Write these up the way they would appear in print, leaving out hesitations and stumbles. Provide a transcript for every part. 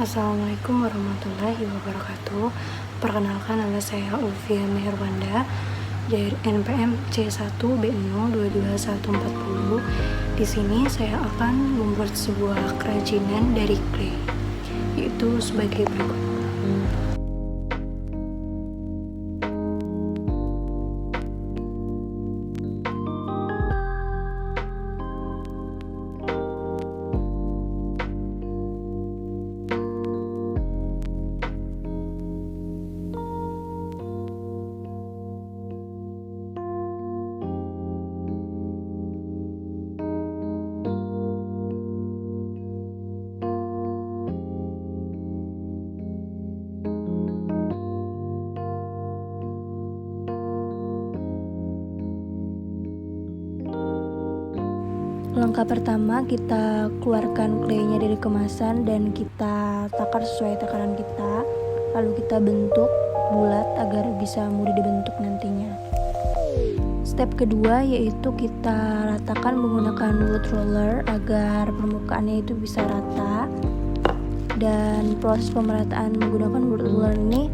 Assalamualaikum warahmatullahi wabarakatuh. Perkenalkan, nama saya Ulfia Meherwanda dari NPM C1B0222140. Di sini saya akan membuat sebuah kerajinan dari clay, yaitu sebagai berikut. Langkah pertama, kita keluarkan claynya dari kemasan dan kita takar sesuai takaran kita. Lalu kita bentuk bulat agar bisa mudah dibentuk nantinya. Step kedua yaitu kita ratakan menggunakan wood roller agar permukaannya itu bisa rata. Dan proses pemerataan menggunakan wood roller ini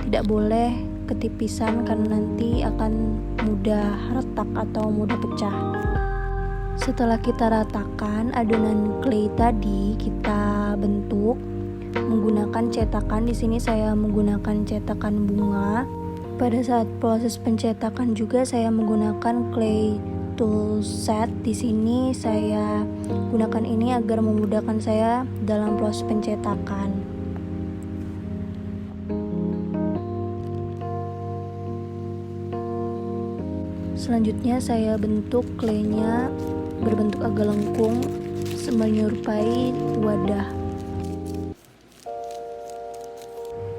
tidak boleh ketipisan karena nanti akan mudah retak atau mudah pecah. Setelah kita ratakan adonan clay tadi, kita bentuk menggunakan cetakan. Di sini saya menggunakan cetakan bunga. Pada saat proses pencetakan juga saya menggunakan clay tool set. Di sini saya gunakan ini agar memudahkan saya dalam proses pencetakan. Selanjutnya saya bentuk claynya berbentuk agak lengkung menyerupai wadah.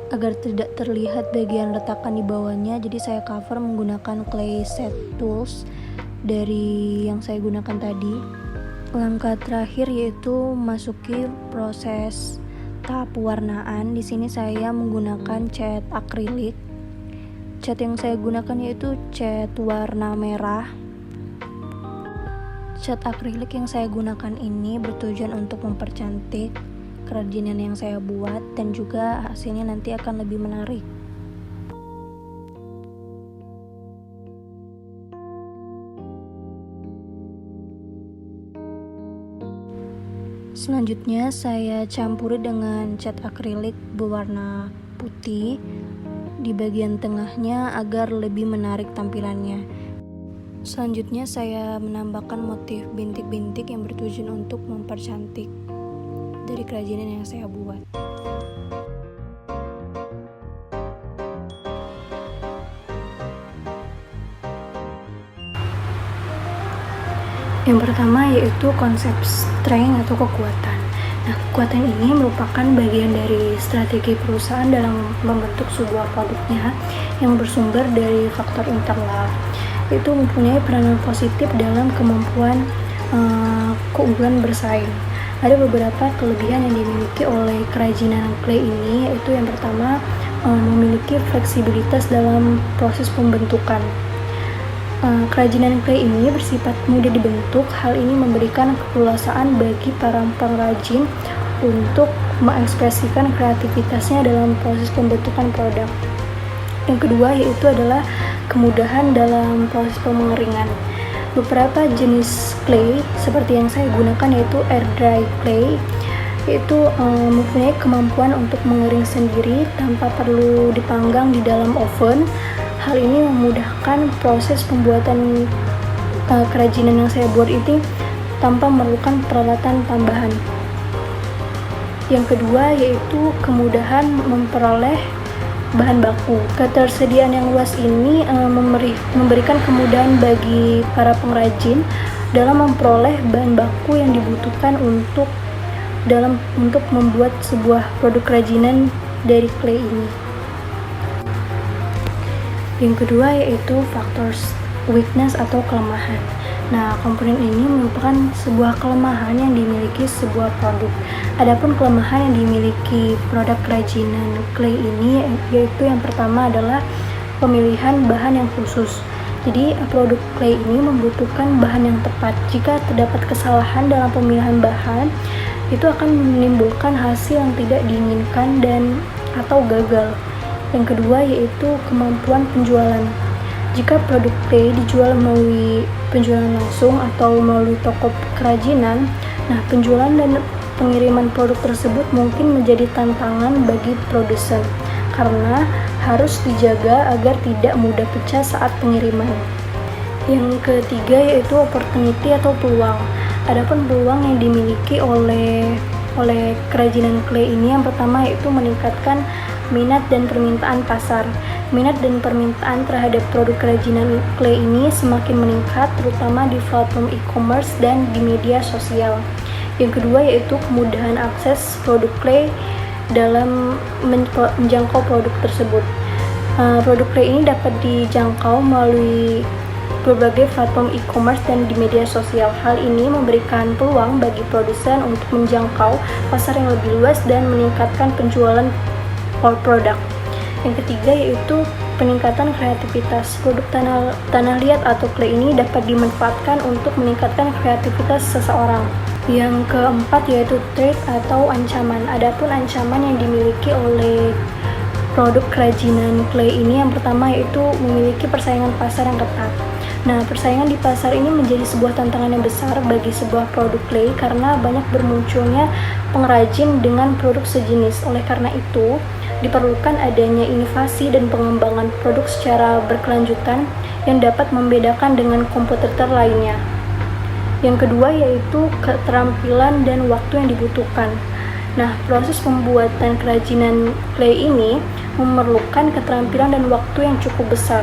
Agar tidak terlihat bagian retakan di bawahnya, jadi saya cover menggunakan clay set tools dari yang saya gunakan tadi. Langkah terakhir yaitu masuki proses tahap pewarnaan. Di sini saya menggunakan cat akrilik. Cat yang saya gunakan yaitu cat warna merah. Cat akrilik yang saya gunakan ini bertujuan untuk mempercantik kerajinan yang saya buat dan juga hasilnya nanti akan lebih menarik. Selanjutnya saya campuri dengan cat akrilik berwarna putih di bagian tengahnya agar lebih menarik tampilannya. Selanjutnya saya menambahkan motif bintik-bintik yang bertujuan untuk mempercantik dari kerajinan yang saya buat. Yang pertama yaitu konsep strength atau kekuatan. Nah, kekuatan ini merupakan bagian dari strategi perusahaan dalam membentuk sebuah produknya yang bersumber dari faktor internal. Itu mempunyai peranan positif dalam kemampuan keunggulan bersaing. Ada beberapa kelebihan yang dimiliki oleh kerajinan clay ini, yaitu yang pertama memiliki fleksibilitas dalam proses pembentukan. Kerajinan clay ini bersifat mudah dibentuk. Hal ini memberikan keleluasaan bagi para pengrajin untuk mengekspresikan kreativitasnya dalam proses pembentukan produk. Yang kedua yaitu adalah kemudahan dalam proses pengeringan. Beberapa jenis clay seperti yang saya gunakan yaitu air dry clay, yaitu mempunyai kemampuan untuk mengering sendiri tanpa perlu dipanggang di dalam oven. Hal ini memudahkan proses pembuatan kerajinan yang saya buat ini tanpa memerlukan peralatan tambahan. Yang kedua yaitu kemudahan memperoleh bahan baku. Ketersediaan yang luas ini memberikan kemudahan bagi para pengrajin dalam memperoleh bahan baku yang dibutuhkan untuk membuat sebuah produk kerajinan dari clay ini. Yang kedua yaitu faktor weakness atau kelemahan. Nah, komponen ini merupakan sebuah kelemahan yang dimiliki sebuah produk. Adapun kelemahan yang dimiliki produk kerajinan clay ini yaitu yang pertama adalah pemilihan bahan yang khusus. Jadi, produk clay ini membutuhkan bahan yang tepat. Jika terdapat kesalahan dalam pemilihan bahan, itu akan menimbulkan hasil yang tidak diinginkan dan atau gagal. Yang kedua yaitu kemampuan penjualan. Jika produk clay dijual melalui penjualan langsung atau melalui toko kerajinan, nah penjualan dan pengiriman produk tersebut mungkin menjadi tantangan bagi produsen karena harus dijaga agar tidak mudah pecah saat pengiriman. Yang ketiga yaitu opportunity atau peluang. Adapun peluang yang dimiliki oleh kerajinan clay ini, yang pertama yaitu meningkatkan minat dan permintaan pasar. Minat dan permintaan terhadap produk kerajinan clay ini semakin meningkat, terutama di platform e-commerce dan di media sosial. Yang kedua yaitu kemudahan akses produk clay dalam menjangkau produk tersebut. Produk clay ini dapat dijangkau melalui berbagai platform e-commerce dan di media sosial. Hal ini memberikan peluang bagi produsen untuk menjangkau pasar yang lebih luas dan meningkatkan penjualan produk. Yang ketiga yaitu peningkatan kreativitas. Produk tanah liat atau clay ini dapat dimanfaatkan untuk meningkatkan kreativitas seseorang. Yang keempat yaitu threat atau ancaman. Adapun ancaman yang dimiliki oleh produk kerajinan clay ini, yang pertama yaitu memiliki persaingan pasar yang ketat. Nah, persaingan di pasar ini menjadi sebuah tantangan yang besar bagi sebuah produk clay karena banyak bermunculnya pengrajin dengan produk sejenis. Oleh karena itu, diperlukan adanya inovasi dan pengembangan produk secara berkelanjutan yang dapat membedakan dengan kompetitor lainnya. Yang kedua yaitu keterampilan dan waktu yang dibutuhkan. Nah, proses pembuatan kerajinan clay ini memerlukan keterampilan dan waktu yang cukup besar.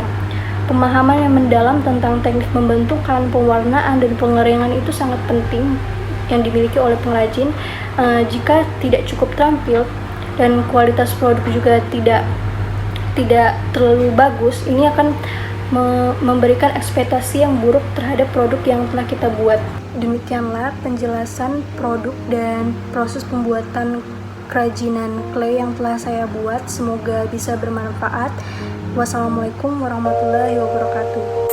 Pemahaman yang mendalam tentang teknik pembentukan, pewarnaan, dan pengeringan itu sangat penting yang dimiliki oleh pengrajin. Jika tidak cukup terampil dan kualitas produk juga tidak terlalu bagus, ini akan memberikan ekspektasi yang buruk terhadap produk yang telah kita buat. Demikianlah penjelasan produk dan proses pembuatan kerajinan clay yang telah saya buat. Semoga bisa bermanfaat. Wassalamualaikum warahmatullahi wabarakatuh.